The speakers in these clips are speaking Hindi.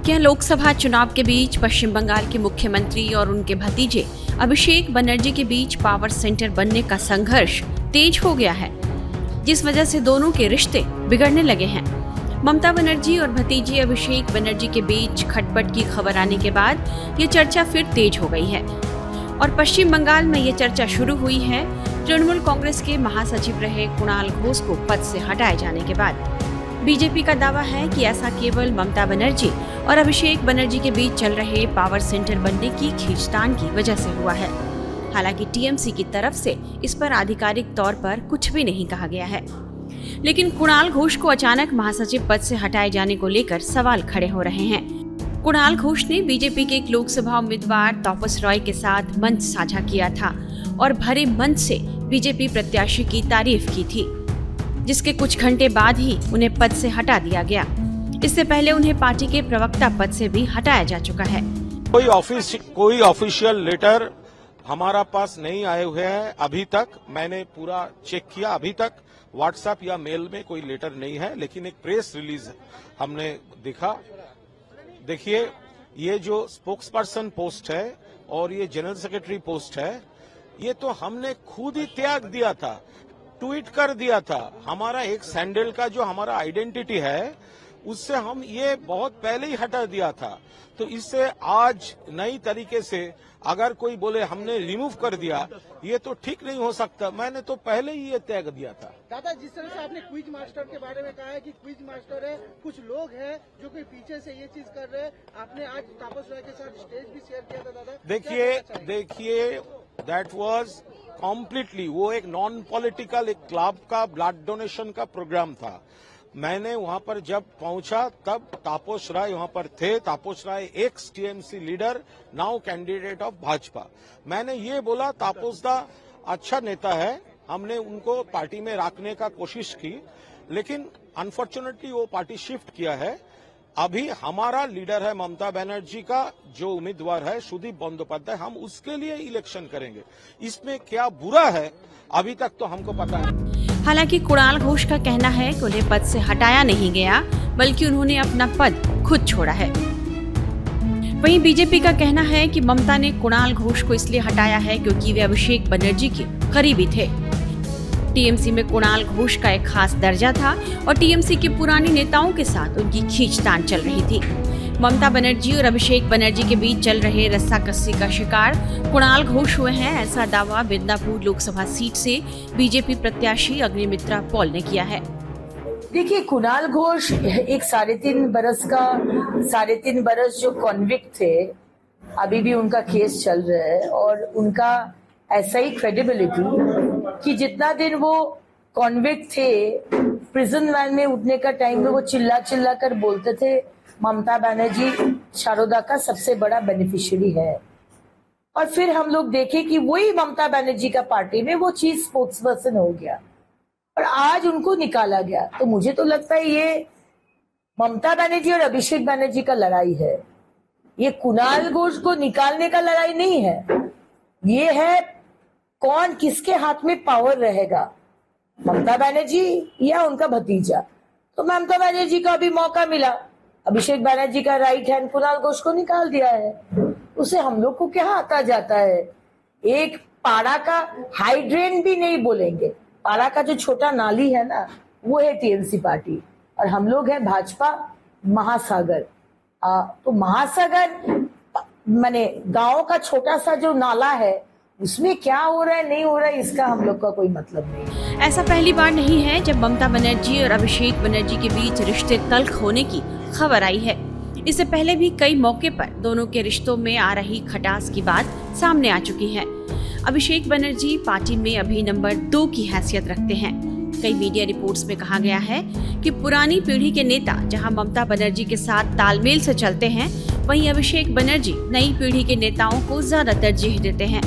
क्या लोकसभा चुनाव के बीच पश्चिम बंगाल के मुख्यमंत्री और उनके भतीजे अभिषेक बनर्जी के बीच पावर सेंटर बनने का संघर्ष तेज हो गया है, जिस वजह से दोनों के रिश्ते बिगड़ने लगे हैं। ममता बनर्जी और भतीजे अभिषेक बनर्जी के बीच खटपट की खबर आने के बाद ये चर्चा फिर तेज हो गई है और पश्चिम बंगाल में ये चर्चा शुरू हुई है तृणमूल कांग्रेस के महासचिव रहे कुणाल घोष को पद से हटाए जाने के बाद। बीजेपी का दावा है कि ऐसा केवल ममता बनर्जी और अभिषेक बनर्जी के बीच चल रहे पावर सेंटर बनने की खींचतान की वजह से हुआ है। हालांकि टीएमसी की तरफ से इस पर आधिकारिक तौर पर कुछ भी नहीं कहा गया है, लेकिन कुणाल घोष को अचानक महासचिव पद से हटाए जाने को लेकर सवाल खड़े हो रहे हैं। कुणाल घोष ने बीजेपी के एक लोकसभा उम्मीदवार तापस रॉय के साथ मंच साझा किया था और भरे मंच से बीजेपी प्रत्याशी की तारीफ की थी, जिसके कुछ घंटे बाद ही उन्हें पद से हटा दिया गया। इससे पहले उन्हें पार्टी के प्रवक्ता पद से भी हटाया जा चुका है। कोई ऑफिशियल लेटर हमारा पास नहीं आए हुए हैं अभी तक। मैंने पूरा चेक किया, अभी तक व्हाट्सएप या मेल में कोई लेटर नहीं है, लेकिन एक प्रेस रिलीज हमने देखा। देखिए, ये जो स्पोक्स पर्सन पोस्ट है और ये जनरल सेक्रेटरी पोस्ट है, ये तो हमने खुद ही त्याग दिया था, ट्वीट कर दिया था। हमारा एक सैंडल का जो हमारा आइडेंटिटी है, उससे हम ये बहुत पहले ही हटा दिया था। तो इससे आज नई तरीके से अगर कोई बोले हमने रिमूव कर दिया, ये तो ठीक नहीं हो सकता। मैंने तो पहले ही ये त्याग दिया था। दादा, जिस तरह से आपने क्विज मास्टर के बारे में कहा है कि क्विज मास्टर है, कुछ लोग हैं जो कि पीछे से ये चीज कर रहे हैं, आपने आज तापस राय के साथ स्टेज भी शेयर किया था। दादा, देखिए दैट वाज कम्प्लीटली, वो एक नॉन पॉलिटिकल, एक क्लब का ब्लड डोनेशन का प्रोग्राम था। मैंने वहां पर जब पहुंचा तब तापस राय वहां पर थे। Tapas Rai ex TMC leader, now candidate of Bhajpa. मैंने ये बोला तापस दा अच्छा नेता है, हमने उनको पार्टी में रखने का कोशिश की, लेकिन अनफॉर्चुनेटली वो पार्टी शिफ्ट किया है। अभी हमारा लीडर है ममता बनर्जी का जो उम्मीदवार है सुदीप बंदोपाध्याय, हम उसके लिए इलेक्शन करेंगे। इसमें क्या बुरा है अभी तक तो हमको पता नहीं। हालांकि कुणाल घोष का कहना है कि उन्हें पद से हटाया नहीं गया, बल्कि उन्होंने अपना पद खुद छोड़ा है। वहीं बीजेपी का कहना है कि ममता ने कुणाल घोष को इसलिए हटाया है क्योंकि वे अभिषेक बनर्जी के करीबी थे। टीएमसी में कुणाल घोष का एक खास दर्जा था और टीएमसी के पुराने नेताओं के साथ उनकी खींचतान चल रही थी। ममता बनर्जी और अभिषेक बनर्जी के बीच चल रहे रस्साकस्सी का शिकार कुणाल घोष हुए हैं, ऐसा दावा मिदनापुर लोकसभा सीट से बीजेपी प्रत्याशी अग्निमित्रा पॉल ने किया है। देखिए, कुणाल घोष एक 3.5 बरस जो कॉन्विक्ट थे, अभी भी उनका केस चल रहा है और उनका ऐसा ही क्रेडिबिलिटी कि जितना दिन वो कॉन्विक्ट थे, प्रिजन वैन में उठने का टाइम में वो चिल्ला कर बोलते थे ममता बनर्जी शारदा का सबसे बड़ा बेनिफिशियरी है। और फिर हम लोग देखे कि वही ममता बनर्जी का पार्टी में वो चीफ स्पोक्स पर्सन हो गया और आज उनको निकाला गया। तो मुझे तो लगता है ये ममता बनर्जी और अभिषेक बनर्जी का लड़ाई है, ये कुणाल घोष को निकालने का लड़ाई नहीं है। ये है कौन किसके हाथ में पावर रहेगा, ममता बनर्जी या उनका भतीजा। तो ममता बनर्जी को अभी मौका मिला, अभिषेक बनर्जी का राइट हैंड कुणाल घोष को निकाल दिया है। उसे हम लोग को क्या आता जाता है। एक पाड़ा का हाइड्रेन भी नहीं बोलेंगे, पाड़ा का जो छोटा नाली है ना, वो है टीएमसी पार्टी और हम लोग हैं भाजपा महासागर। तो महासागर माने गांव का छोटा सा जो नाला है, उसमें क्या हो रहा है नहीं हो रहा है, इसका हम लोग का कोई मतलब नहीं। ऐसा पहली बार नहीं है जब ममता बनर्जी और अभिषेक बनर्जी के बीच रिश्ते तल्ख होने की खबर आई है। इससे पहले भी कई मौके पर दोनों के रिश्तों में आ रही खटास की बात सामने आ चुकी है। अभिषेक बनर्जी पार्टी में अभी नंबर 2 की हैसियत रखते हैं। कई मीडिया रिपोर्ट्स में कहा गया है कि पुरानी पीढ़ी के नेता जहां ममता बनर्जी के साथ तालमेल से चलते हैं, वहीं अभिषेक बनर्जी नई पीढ़ी के नेताओं को ज्यादा तरजीह देते हैं।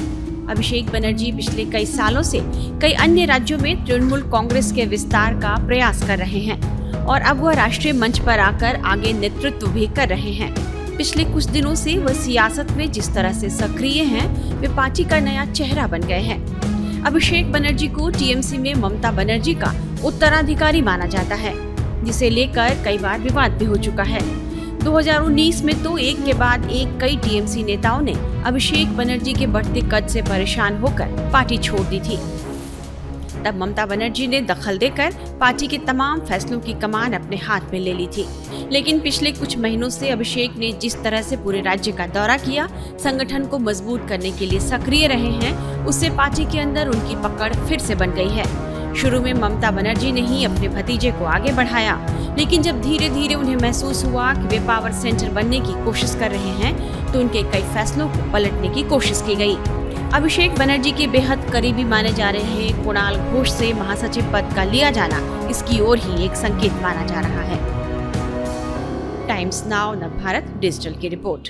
अभिषेक बनर्जी पिछले कई सालों से कई अन्य राज्यों में तृणमूल कांग्रेस के विस्तार का प्रयास कर रहे हैं और अब वह राष्ट्रीय मंच पर आकर आगे नेतृत्व भी कर रहे हैं। पिछले कुछ दिनों से वह सियासत में जिस तरह से सक्रिय हैं, वे पार्टी का नया चेहरा बन गए हैं। अभिषेक बनर्जी को टीएमसी में ममता बनर्जी का उत्तराधिकारी माना जाता है, जिसे लेकर कई बार विवाद भी हो चुका है। 2019 में तो एक के बाद एक कई टीएमसी नेताओं ने अभिषेक बनर्जी के बढ़ते कद से परेशान होकर पार्टी छोड़ दी थी। तब ममता बनर्जी ने दखल देकर पार्टी के तमाम फैसलों की कमान अपने हाथ में ले ली थी। लेकिन पिछले कुछ महीनों से अभिषेक ने जिस तरह से पूरे राज्य का दौरा किया, संगठन को मजबूत करने के लिए सक्रिय रहे हैं, उससे पार्टी के अंदर उनकी पकड़ फिर से बन गई है। शुरू में ममता बनर्जी ने ही अपने भतीजे को आगे बढ़ाया, लेकिन जब धीरे धीरे उन्हें महसूस हुआ कि वे पावर सेंटर बनने की कोशिश कर रहे हैं, तो उनके कई फैसलों को पलटने की कोशिश की गई। अभिषेक बनर्जी के बेहद करीबी माने जा रहे कुणाल घोष से महासचिव पद का लिया जाना इसकी ओर ही एक संकेत माना जा रहा है। टाइम्स नाउ नवभारत डिजिटल की रिपोर्ट।